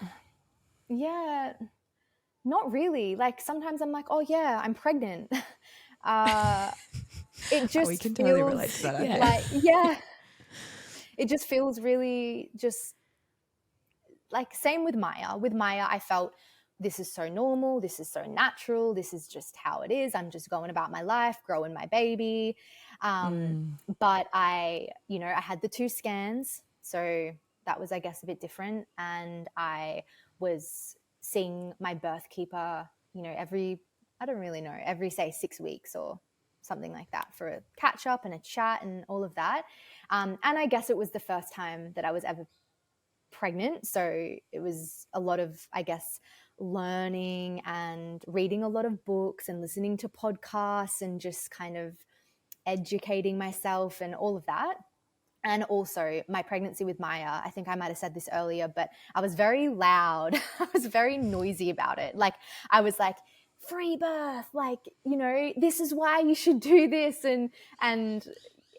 Yeah, not really. Like sometimes I'm like, oh yeah, I'm pregnant. It just We can feels totally relate to that. I think. like, it just feels really just like same with Maya. With Maya, I felt this is so normal. This is so natural. This is just how it is. I'm just going about my life, growing my baby. But I had the 2 scans. So that was, I guess, a bit different. And I was seeing my birth keeper, every say 6 weeks or something like that for a catch up and a chat and all of that. And I guess it was the first time that I was ever pregnant. So it was a lot of, I guess, learning and reading a lot of books and listening to podcasts and just kind of educating myself and all of that. And also my pregnancy with Maya, I think I might have said this earlier, but I was very loud. I was very noisy about it. Like I was like, free birth, like, this is why you should do this. And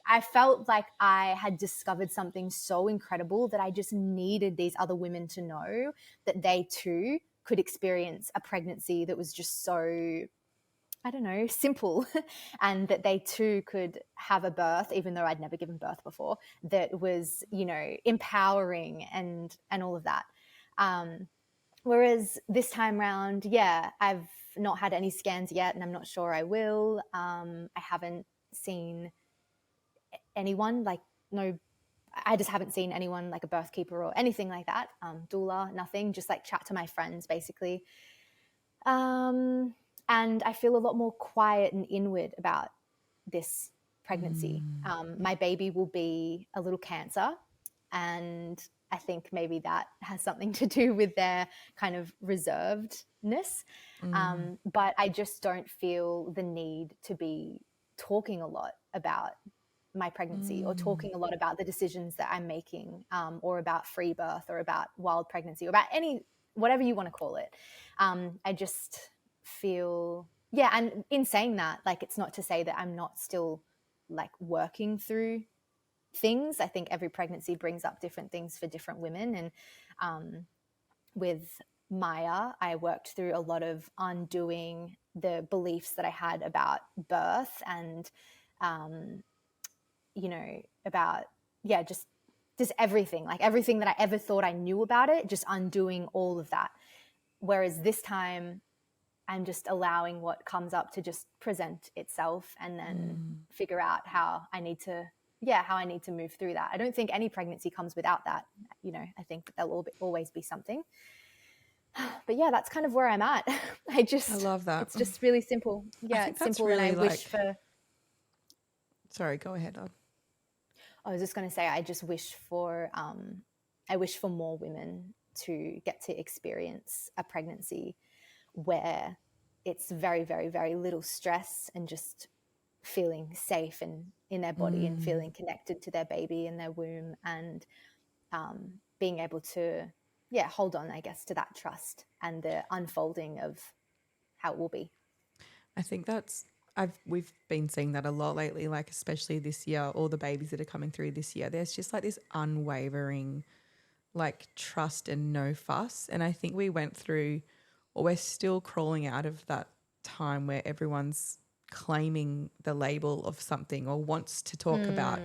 I felt like I had discovered something so incredible that I just needed these other women to know that they too could experience a pregnancy that was just so, I don't know, simple, and that they too could have a birth, even though I'd never given birth before, that was, empowering and all of that. Whereas this time round, I've not had any scans yet, and I'm not sure I will. I haven't seen anyone, I just haven't seen anyone like a birth keeper or anything like that, doula, nothing, just like chat to my friends basically. And I feel a lot more quiet and inward about this pregnancy. My baby will be a little Cancer, and I think maybe that has something to do with their kind of reservedness. But I just don't feel the need to be talking a lot about my pregnancy or talking a lot about the decisions that I'm making, or about free birth or about wild pregnancy or about whatever you want to call it. I just feel yeah, and in saying that, like, it's not to say that I'm not still like working through things. I think every pregnancy brings up different things for different women. And with Maya, I worked through a lot of undoing the beliefs that I had about birth and, you know, about, yeah, just everything, like everything that I ever thought I knew about it, just undoing all of that. Whereas this time I'm just allowing what comes up to just present itself and then figure out how I need to move through that. I don't think any pregnancy comes without that. You know, I think there'll always be something. But yeah, that's kind of where I'm at. I love that. It's just really simple. Yeah, it's simple. Really, and I wish for. Sorry, go ahead. I was just going to say, I just wish for, I wish for more women to get to experience a pregnancy where it's very, very, very little stress and just feeling safe and in their body and feeling connected to their baby in their womb and being able to, hold on, I guess, to that trust and the unfolding of how it will be. I think we've been seeing that a lot lately, like especially this year, all the babies that are coming through this year, there's just like this unwavering like trust and no fuss. And I think we went through, or we're still crawling out of that time where everyone's claiming the label of something or wants to talk about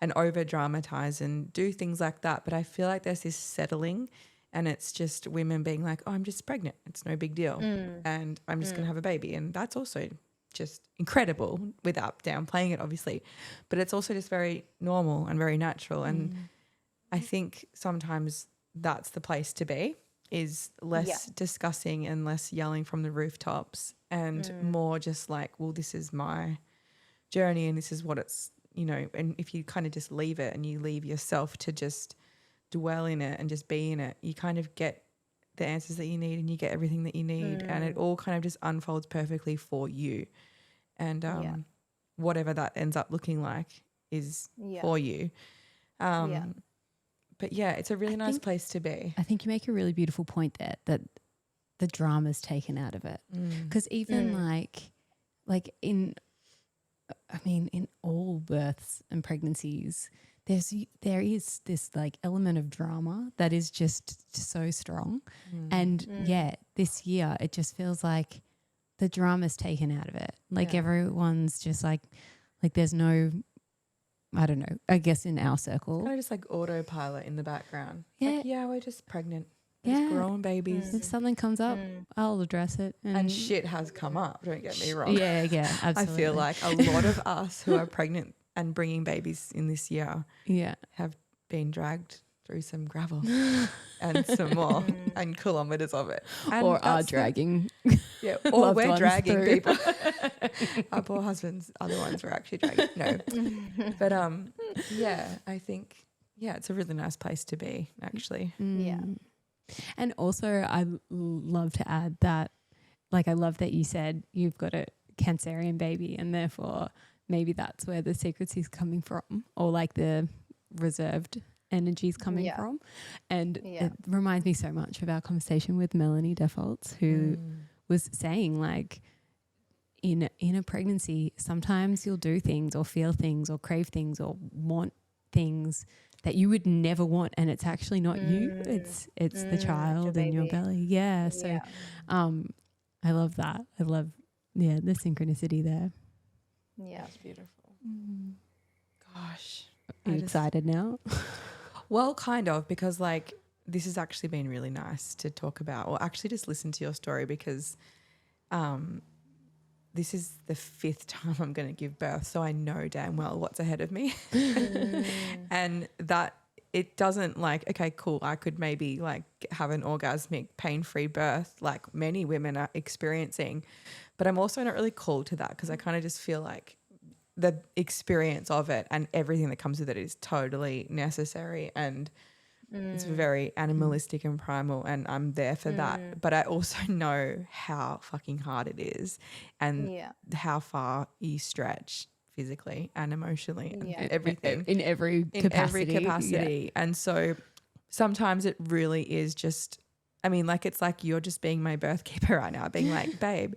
and over dramatize and do things like that. But I feel like there's this settling and it's just women being like, oh, I'm just pregnant. It's no big deal. And I'm just going to have a baby. And that's also just incredible without downplaying it, obviously. But it's also just very normal and very natural. And I think sometimes that's the place to be, is less discussing and less yelling from the rooftops and more just like, well, this is my journey and this is what it's, you know, and if you kind of just leave it and you leave yourself to just dwell in it and just be in it, you kind of get the answers that you need and you get everything that you need and it all kind of just unfolds perfectly for you. And whatever that ends up looking like is for you. But yeah, it's a really nice place to be. I think you make a really beautiful point there, that the drama's taken out of it. Because even like in all births and pregnancies, there is this like element of drama that is just so strong. And this year it just feels like the drama's taken out of it. Like everyone's just like there's no, I don't know, I guess in our circle. Kind of just like autopilot in the background. Yeah. Like, we're just pregnant. We're just growing babies. If something comes up, I'll address it. And shit has come up, don't get me wrong. Yeah, absolutely. I feel like a lot of us who are pregnant and bringing babies in this year have been dragged through some gravel and some more and kilometres of it. And or are dragging. Or we're dragging people. Our poor husbands are the ones we're actually dragging. No. But I think, it's a really nice place to be, actually. Yeah. And also I love to add that, like, I love that you said you've got a Cancerian baby and therefore maybe that's where the secrecy is coming from, or like the reserved energies coming from. And it reminds me so much of our conversation with Melanie Defaults, who was saying, like, in a pregnancy, sometimes you'll do things or feel things or crave things or want things that you would never want, and it's actually not you. It's the child in your belly. Yeah. So I love that. I love the synchronicity there. Yeah. That's beautiful. Gosh. Are you excited now? Well, kind of, because like this has actually been really nice to talk about, or actually just listen to your story, because this is the 5th time I'm going to give birth, so I know damn well what's ahead of me. And that it doesn't like, okay, cool, I could maybe like have an orgasmic pain-free birth like many women are experiencing, but I'm also not really called to that, because I kind of just feel like the experience of it and everything that comes with it is totally necessary, and it's very animalistic and primal, and I'm there for that. But I also know how fucking hard it is, and how far you stretch physically and emotionally and everything. In every capacity. And so sometimes it really is just I mean, like, it's like you're just being my birth keeper right now, being like, babe,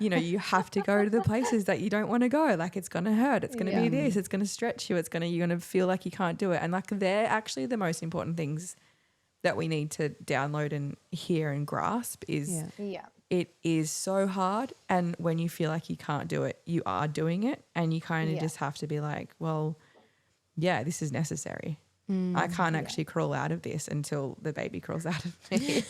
you know, you have to go to the places that you don't want to go. Like, it's going to hurt. It's going to be this. It's going to stretch you. You're going to feel like you can't do it. And like, they're actually the most important things that we need to download and hear and grasp is it is so hard. And when you feel like you can't do it, you are doing it. And you kind of just have to be like, well, yeah, this is necessary. I can't actually crawl out of this until the baby crawls out of me.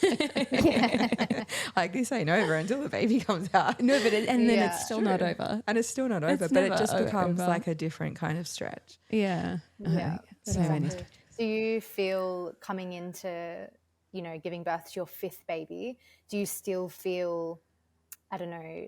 Like, this ain't over until the baby comes out. No, but then it's still not over. And it's still not over, but it just becomes like a different kind of stretch. Yeah. Yeah. So many. Do you feel coming into, you know, giving birth to your 5th baby, do you still feel, I don't know,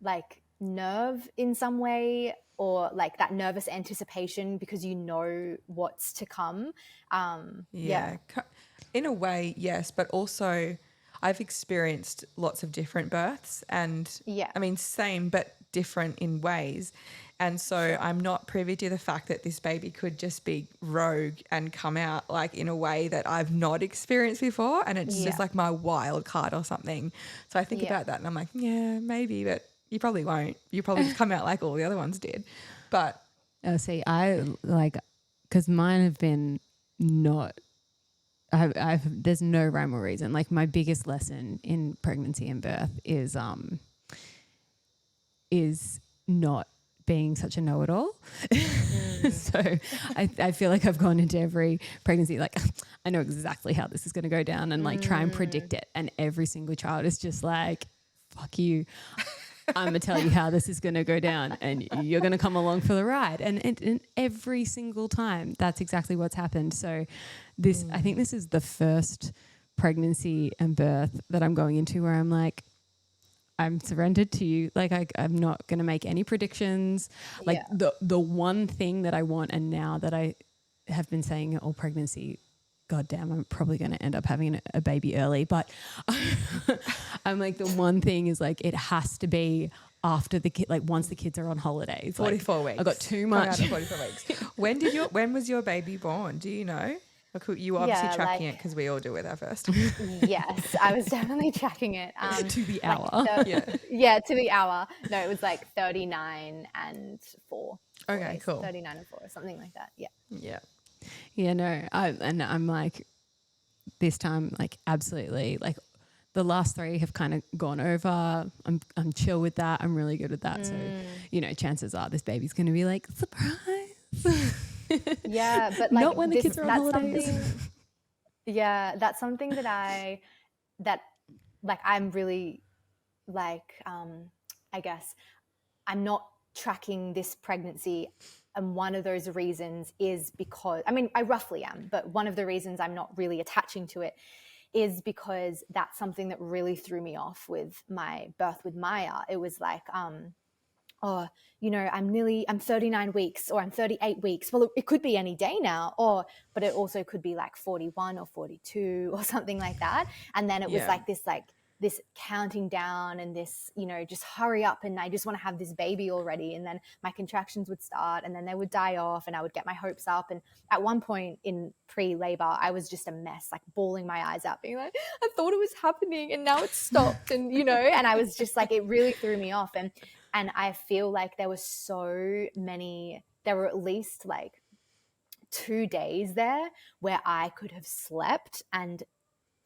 like nerve in some way, or like that nervous anticipation because you know what's to come? In a way, yes, but also I've experienced lots of different births and I mean, same but different in ways. And so I'm not privy to the fact that this baby could just be rogue and come out like in a way that I've not experienced before, and it's just like my wild card or something. So I think about that and I'm like, yeah, maybe, but you probably won't. You probably just come out like all the other ones did. But see, I like, because mine have been not, there's no rhyme or reason. Like, my biggest lesson in pregnancy and birth is not being such a know-it-all. So I feel like I've gone into every pregnancy like, I know exactly how this is going to go down, and like try and predict it. And every single child is just like, fuck you. I'm going to tell you how this is going to go down, and you're going to come along for the ride. And every single time, that's exactly what's happened. So I think this is the first pregnancy and birth that I'm going into where I'm like, I'm surrendered to you. Like, I'm not going to make any predictions. Like the one thing that I want, and now that I have been saying all pregnancy, God damn, I'm probably going to end up having a baby early. But I'm like, the one thing is like, it has to be after the kid, like once the kids are on holidays. 44 weeks. I got too much. 44 weeks. When was your baby born? Do you know? Like, you were obviously tracking it because we all do with our first. Yes, I was definitely tracking it. To the hour. To the hour. No, it was like 39 and 4. Okay, cool. 39 and 4 or something like that. Yeah. Yeah. Yeah, no. I'm like, this time, like, absolutely. Like, the last 3 have kind of gone over. I'm chill with that. I'm really good with that. So, you know, chances are this baby's going to be like, surprise. Yeah, but like, not when the kids are on holidays. That's something that I'm really like, I guess I'm not tracking this pregnancy. And one of those reasons is because, I mean, I roughly am, but one of the reasons I'm not really attaching to it is because that's something that really threw me off with my birth with Maya. It was like, oh, you know, I'm 39 weeks or I'm 38 weeks. Well, it could be any day now, but it also could be like 41 or 42 or something like that. And then it was like this counting down and this, you know, just hurry up and I just want to have this baby already. And then my contractions would start and then they would die off and I would get my hopes up. And at one point in pre-labor, I was just a mess, like bawling my eyes out, being like, I thought it was happening and now it's stopped. And, you know, and I was just like, it really threw me off. And I feel like there were at least like 2 days there where I could have slept and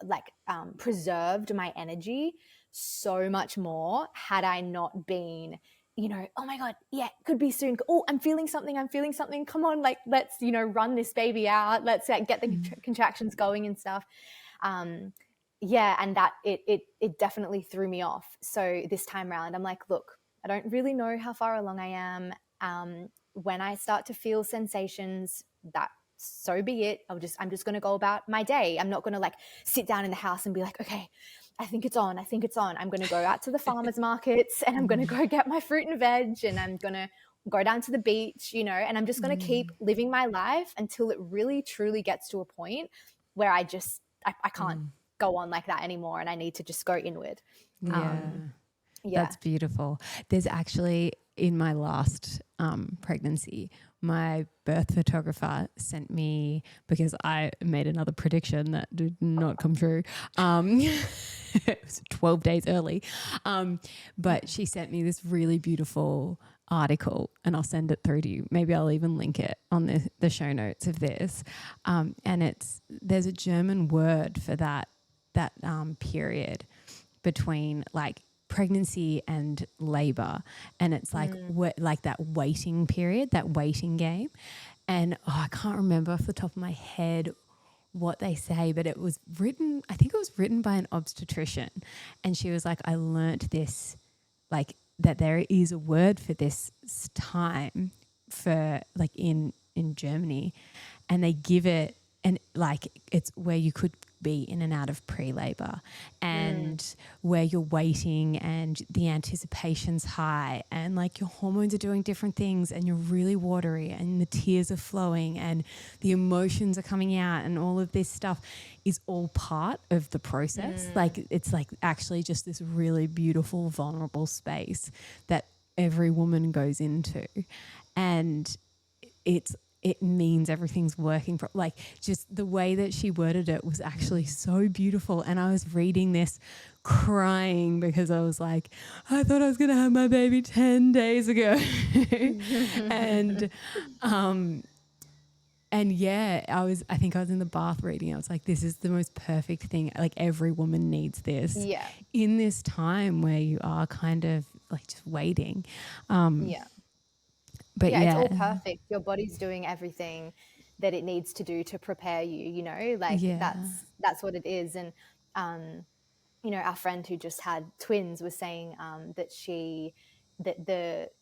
like preserved my energy so much more had I not been, you know, oh my God, yeah, could be soon. Oh, I'm feeling something. Come on, like, let's, you know, run this baby out. Let's get the contractions going and stuff. And that it definitely threw me off. So this time around, I'm like, look, I don't really know how far along I am. When I start to feel sensations, that so be it. I'm just going to go about my day. I'm not going to like sit down in the house and be like, okay, I think it's on. I'm going to go out to the farmers markets and I'm going to go get my fruit and veg and I'm going to go down to the beach, you know, and I'm just going to keep living my life until it really truly gets to a point where I can't go on like that anymore and I need to just go inward. That's beautiful. There's actually, in my last pregnancy, my birth photographer sent me, because I made another prediction that did not come true. It was 12 days early. But she sent me this really beautiful article, and I'll send it through to you. Maybe I'll even link it on the show notes of this. And there's a German word for that period between like pregnancy and labor, and it's like like that waiting period, that waiting game. And I can't remember off the top of my head what they say, but it was written, I think it was written by an obstetrician, and she was like, I learnt this, like that there is a word for this time for like in Germany, and they give it, and like it's where you could be in and out of pre-labor, and where you're waiting and the anticipation's high, and like your hormones are doing different things, and you're really watery, and the tears are flowing, and the emotions are coming out, and all of this stuff is all part of the process. Like it's like actually just this really beautiful, vulnerable space that every woman goes into, and it means everything's working. Like just the way that she worded it was actually so beautiful. And I was reading this crying because I was like, I thought I was going to have my baby 10 days ago. And yeah, I think I was in the bath reading. I was like, this is the most perfect thing. Like every woman needs this in this time where you are kind of like just waiting. But it's all perfect. Your body's doing everything that it needs to do to prepare you, you know, like that's what it is. And, you know, our friend who just had twins was saying that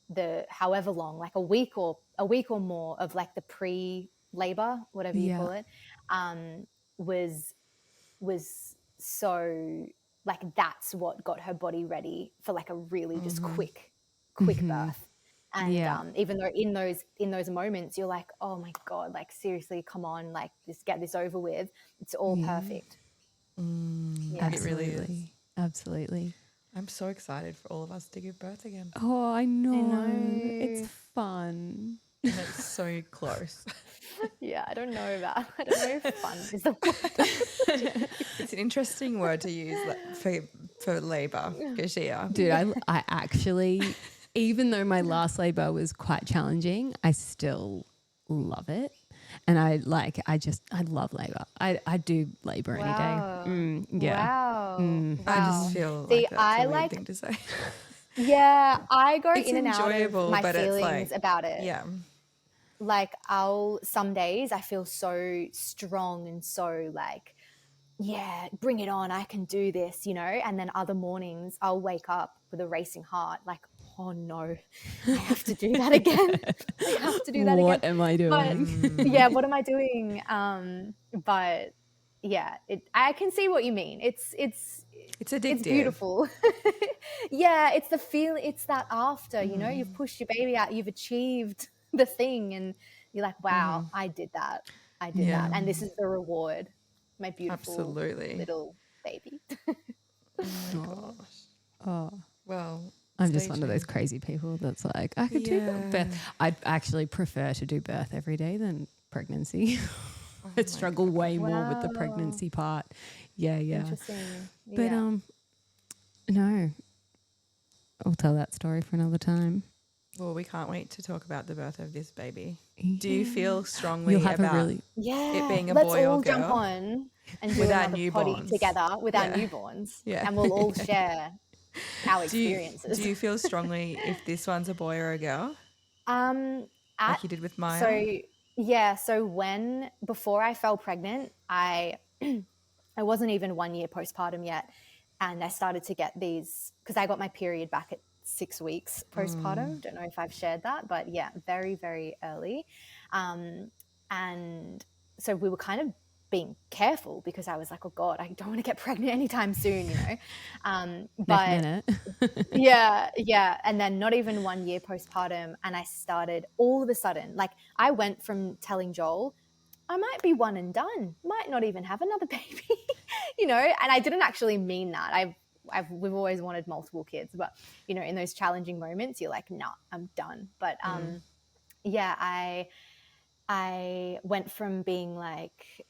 the however long, like a week or more of like the pre-labor, whatever you call it, was so like, that's what got her body ready for like a really just quick birth. And even though in those moments you're like, oh my God, like seriously, come on, like just get this over with. It's all perfect. Absolutely. It really is. Absolutely. I'm so excited for all of us to give birth again. Oh, I know. It's fun. And it's so close. I don't know if fun is the word. It's an interesting word to use for labour, Gashia. Dude, I actually, even though my last labour was quite challenging, I still love it. And I love labour. I do labour any day. Wow. I just feel like that's a weird thing to say. Yeah, I go It's in and out of my but feelings it's like, about it. Yeah. Like some days I feel so strong and so like, yeah, bring it on, I can do this, you know. And then other mornings I'll wake up with a racing heart, like, oh no, I have to do that again. I have to do that again. What am I doing? But, what am I doing? But yeah, I can see what you mean. It's addictive. It's beautiful. Yeah, it's the feel. It's that after, you know, you've pushed your baby out, you've achieved the thing, and you're like, wow, I did that. I did that, and this is the reward. My beautiful little baby. Oh my gosh. Oh, well, I'm just one of those crazy people that's like, I could do birth. I'd actually prefer to do birth every day than pregnancy. I'd struggle way more with the pregnancy part. Yeah. Interesting. But no, I'll tell that story for another time. Well, we can't wait to talk about the birth of this baby. Yeah. Do you feel strongly You'll have about it being a boy or girl? Let's all jump on and do another potty together with our newborns. Yeah. And we'll all share our experiences. Do you feel strongly if this one's a boy or a girl? Like you did with Maya? So before I fell pregnant, I wasn't even 1 year postpartum yet. And I started to get these, because I got my period back at 6 weeks postpartum. Don't know if I've shared that, but yeah, very, very early. And so we were kind of being careful because I was like, oh God, I don't want to get pregnant anytime soon, you know? But yeah. And then not even 1 year postpartum. And I started all of a sudden, like I went from telling Joel, I might be one and done, might not even have another baby, you know? And I didn't actually mean that. We've always wanted multiple kids, but you know, in those challenging moments, you're like, nah, I'm done. But I went from being like,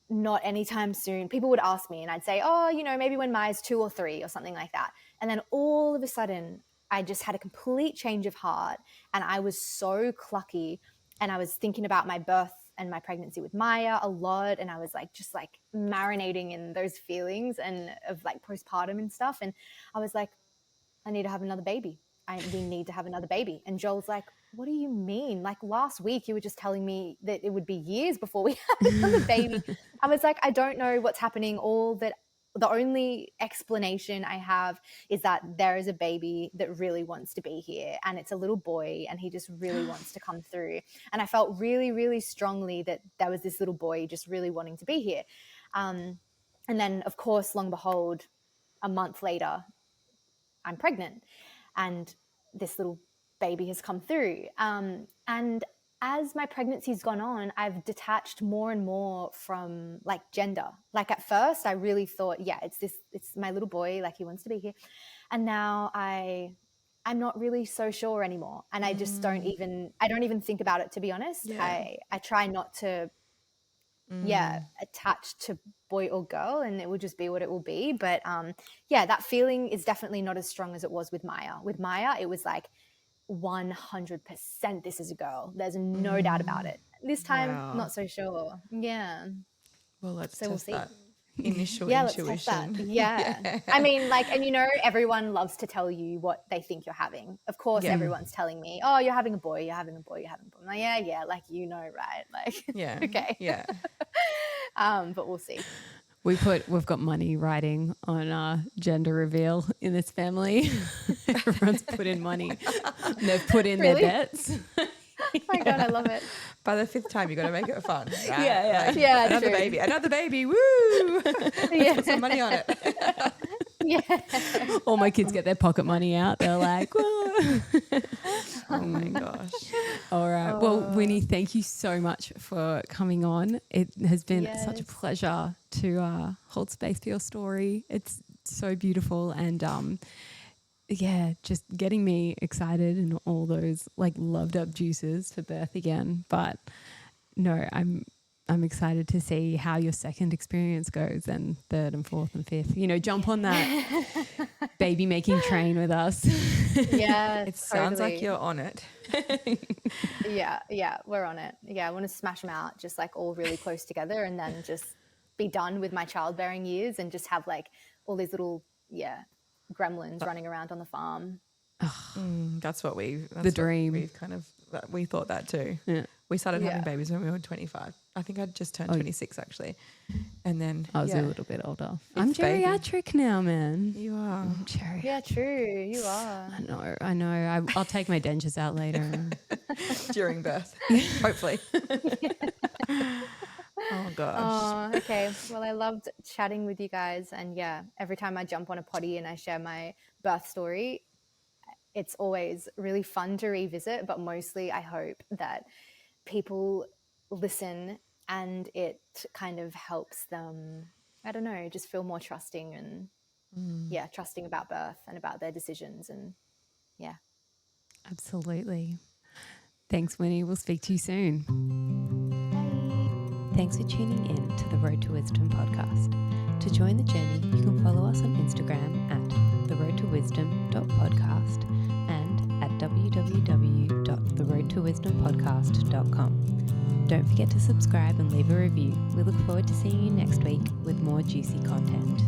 not anytime soon. People would ask me and I'd say, oh, maybe when Maya's 2 or 3 or something like that. And then all of a sudden I just had a complete change of heart, and I was so clucky, and I was thinking about my birth and my pregnancy with Maya a lot. And I was like, just like marinating in those feelings and of like postpartum and stuff. And I was like, I need to have another baby. We need to have another baby. And Joel's like, what do you mean? Like last week you were just telling me that it would be years before we had another baby. I was like, I don't know what's happening. The only explanation I have is that there is a baby that really wants to be here, and it's a little boy, and he just really wants to come through. And I felt really, really strongly that there was this little boy just really wanting to be here. And then, of course, long behold, a month later, I'm pregnant, and this little baby has come through. And as my pregnancy's gone on, I've detached more and more from like gender. Like at first I really thought, yeah, it's my little boy, like he wants to be here. And now I'm not really so sure anymore. And I just don't even think about it, to be honest. Yeah. I try not to attach to boy or girl, and it will just be what it will be. But that feeling is definitely not as strong as it was with Maya. With Maya, it was like 100% this is a girl. There's no doubt about it. This time, not so sure. Yeah. Well, let's so test we'll that initial Let's intuition. test that. Yeah. I mean, like, and everyone loves to tell you what they think you're having. Of course, everyone's telling me, oh, you're having a boy, you're having a boy, you're having a boy. I'm like, yeah, like, right? Like, Yeah. Okay. Yeah. But we'll see. We've got money riding on gender reveal in this family. Everyone's put in money. They've put in their bets. Oh my God, I love it. By the 5th time, you got to make it fun. Right? Yeah. Like, Yeah, another baby. Woo! Put some money on it. Yeah. All my kids get their pocket money out. They're like, whoa. Oh my gosh. All right. Well, Winnie, thank you so much for coming on. It has been such a pleasure to hold space for your story. It's so beautiful, and just getting me excited and all those like loved up juices for birth again. But no, I'm excited to see how your second experience goes, and third and fourth and fifth. Jump on that baby making train with us. Yeah, it sounds like you're on it. Yeah, we're on it. Yeah, I want to smash them out, just like all really close together, and then just be done with my childbearing years and just have like all these little gremlins running around on the farm. That's the dream. We thought that too. Yeah. We started having babies when we were 25. I think I'd just turned 26 actually. And then I was a little bit older. I'm geriatric now, man. You are. I'm geriatric. Yeah, true. You are. I know. I'll take my dentures out later. During birth. Hopefully. Oh gosh. Oh, okay. Well, I loved chatting with you guys, and every time I jump on a potty and I share my birth story, it's always really fun to revisit, but mostly I hope that people listen and it kind of helps them, I don't know, just feel more trusting and trusting about birth and about their decisions. And absolutely. Thanks, Winnie. We'll speak to you soon. Thanks for tuning in to the Road to Wisdom podcast. To join the journey, you can follow us on Instagram at theroadtowisdom.podcast and at www.theroadtowisdompodcast.com. Don't forget to subscribe and leave a review. We look forward to seeing you next week with more juicy content.